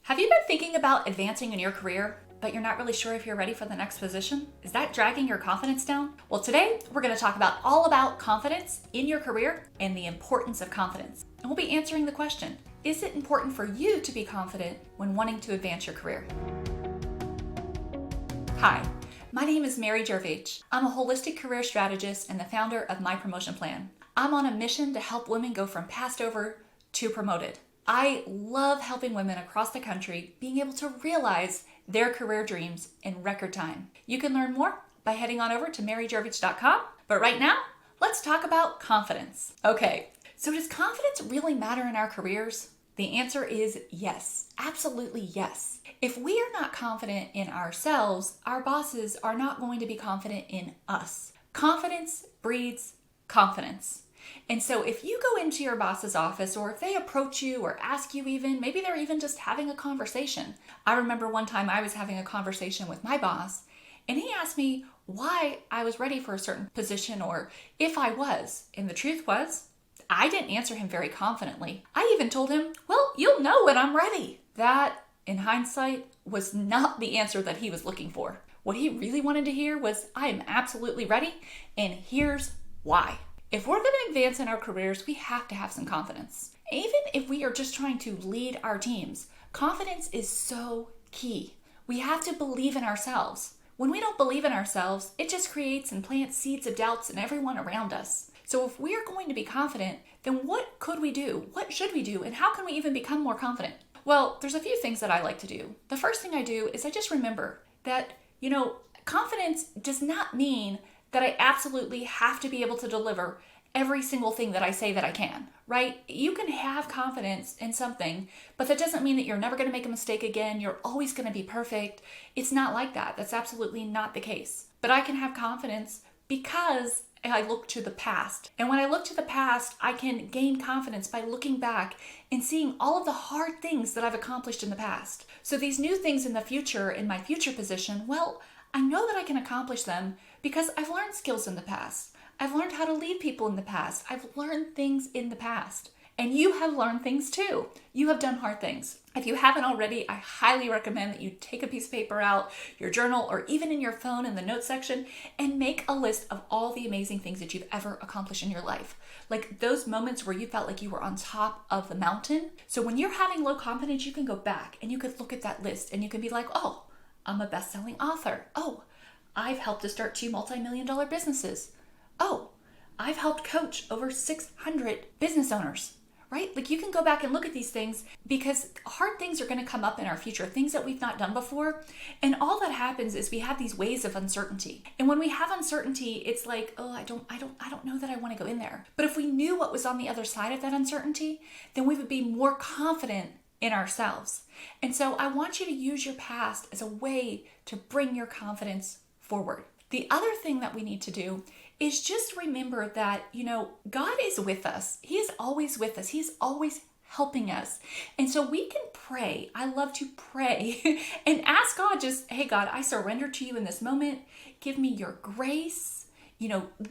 Have you been thinking about advancing in your career, but you're not really sure if you're ready for the next position? Is that dragging your confidence down? Well, today we're going to talk all about confidence in your career and the importance of confidence. And we'll be answering the question, is it important for you to be confident when wanting to advance your career? Hi, my name is Mary Gervais. I'm a holistic career strategist and the founder of My Promotion Plan. I'm on a mission to help women go from passed over to promoted. I love helping women across the country being able to realize their career dreams in record time. You can learn more by heading on over to marygervais.com. But right now, let's talk about confidence. Okay, so does confidence really matter in our careers? The answer is yes, absolutely yes. If we are not confident in ourselves, our bosses are not going to be confident in us. Confidence breeds confidence. And so if you go into your boss's office, or if they approach you or ask you even, maybe they're even just having a conversation. I remember one time I was having a conversation with my boss, and he asked me why I was ready for a certain position or if I was. And the truth was, I didn't answer him very confidently. I even told him, well, you'll know when I'm ready. That, in hindsight, was not the answer that he was looking for. What he really wanted to hear was, I am absolutely ready, and here's why. If we're going to advance in our careers, we have to have some confidence. Even if we are just trying to lead our teams, confidence is so key. We have to believe in ourselves. When we don't believe in ourselves, it just creates and plants seeds of doubts in everyone around us. So if we are going to be confident, then what could we do? What should we do? And how can we even become more confident? Well, there's a few things that I like to do. The first thing I do is I just remember that, confidence does not mean that I absolutely have to be able to deliver every single thing that I say that I can, right? You can have confidence in something, but that doesn't mean that you're never going to make a mistake again. You're always going to be perfect. It's not like that. That's absolutely not the case. But I can have confidence because I look to the past. And when I look to the past, I can gain confidence by looking back and seeing all of the hard things that I've accomplished in the past. So these new things in the future, in my future position, well, I know that I can accomplish them because I've learned skills in the past. I've learned how to lead people in the past. I've learned things in the past. And you have learned things too. You have done hard things. If you haven't already, I highly recommend that you take a piece of paper out, your journal, or even in your phone in the notes section, and make a list of all the amazing things that you've ever accomplished in your life. Like those moments where you felt like you were on top of the mountain. So when you're having low confidence, you can go back and you could look at that list and you can be like, oh, I'm a best-selling author. Oh, I've helped to start 2 multi-million-dollar businesses. Oh, I've helped coach over 600 business owners, right? Like you can go back and look at these things because hard things are going to come up in our future, things that we've not done before. And all that happens is we have these waves of uncertainty. And when we have uncertainty, it's like, oh, I don't know that I want to go in there. But if we knew what was on the other side of that uncertainty, then we would be more confident in ourselves. And so I want you to use your past as a way to bring your confidence forward. The other thing that we need to do is just remember that, God is with us. He is always with us. He's always helping us. And so we can pray. I love to pray and ask God just, hey, God, I surrender to you in this moment. Give me your grace.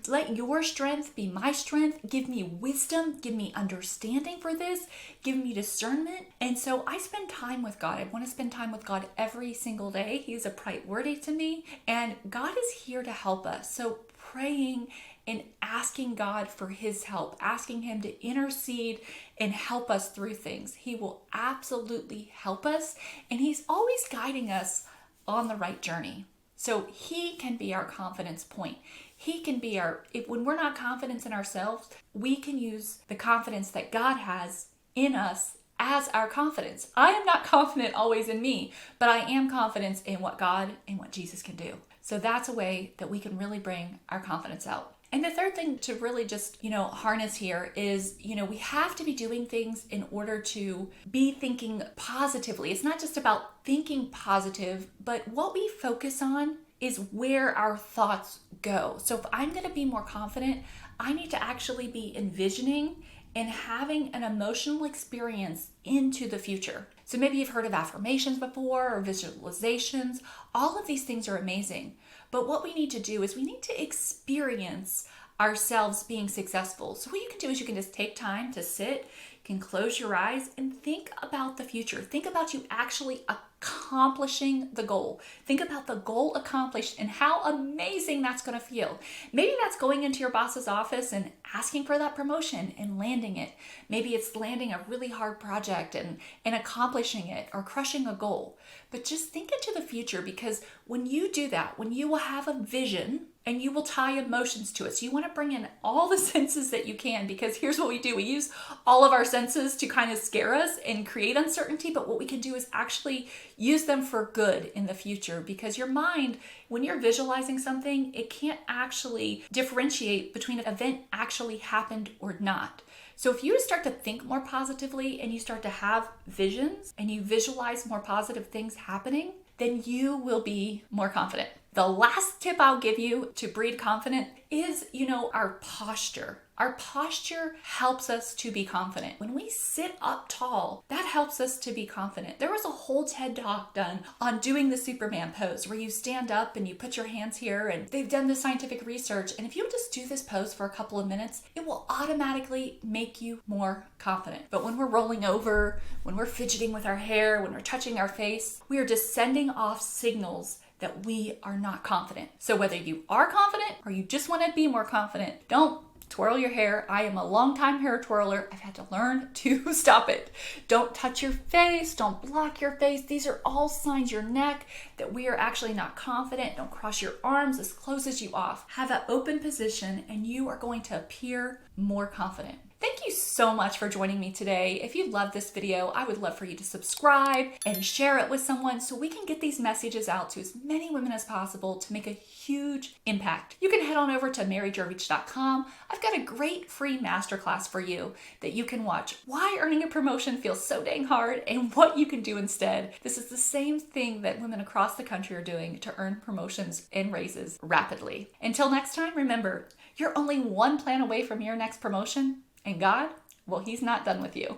Let your strength be my strength. Give me wisdom. Give me understanding for this. Give me discernment. And so I spend time with God. I want to spend time with God every single day. He's a priority to me. And God is here to help us. So praying and asking God for his help, asking him to intercede and help us through things. He will absolutely help us. And he's always guiding us on the right journey. So he can be our confidence point. He can be when we're not confident in ourselves, we can use the confidence that God has in us as our confidence. I am not confident always in me, but I am confident in what God and what Jesus can do. So that's a way that we can really bring our confidence out. And the third thing to really just, harness here is, we have to be doing things in order to be thinking positively. It's not just about thinking positive, but what we focus on is where our thoughts go. So if I'm going to be more confident, I need to actually be envisioning and having an emotional experience into the future. So maybe you've heard of affirmations before or visualizations. All of these things are amazing. But what we need to do is we need to experience ourselves being successful. So what you can do is you can just take time to sit, can close your eyes and think about the future. Think about you actually accomplishing the goal. Think about the goal accomplished and how amazing that's going to feel. Maybe that's going into your boss's office and asking for that promotion and landing it. Maybe it's landing a really hard project and accomplishing it or crushing a goal. But just think into the future, because when you do that, when you will have a vision and you will tie emotions to it. So you want to bring in all the senses that you can, because here's what we do. We use all of our senses to kind of scare us and create uncertainty, but what we can do is actually use them for good in the future, because your mind, when you're visualizing something, it can't actually differentiate between an event actually happened or not. So if you start to think more positively and you start to have visions and you visualize more positive things happening, then you will be more confident. The last tip I'll give you to breed confidence is, our posture. Our posture helps us to be confident. When we sit up tall, that helps us to be confident. There was a whole TED Talk done on doing the Superman pose, where you stand up and you put your hands here, and they've done the scientific research. And if you just do this pose for a couple of minutes, it will automatically make you more confident. But when we're rolling over, when we're fidgeting with our hair, when we're touching our face, we are just sending off signals that we are not confident. So whether you are confident or you just want to be more confident, don't twirl your hair. I am a longtime hair twirler. I've had to learn to stop it. Don't touch your face. Don't block your face. These are all signs, your neck, that we are actually not confident. Don't cross your arms. This closes you off. Have an open position and you are going to appear more confident. Thank you so much for joining me today. If you love this video, I would love for you to subscribe and share it with someone so we can get these messages out to as many women as possible to make a huge impact. You can head on over to maryjervich.com. I've got a great free masterclass for you that you can watch. Why earning a promotion feels so dang hard and what you can do instead. This is the same thing that women across the country are doing to earn promotions and raises rapidly. Until next time, remember, you're only one plan away from your next promotion. And God, well, He's not done with you.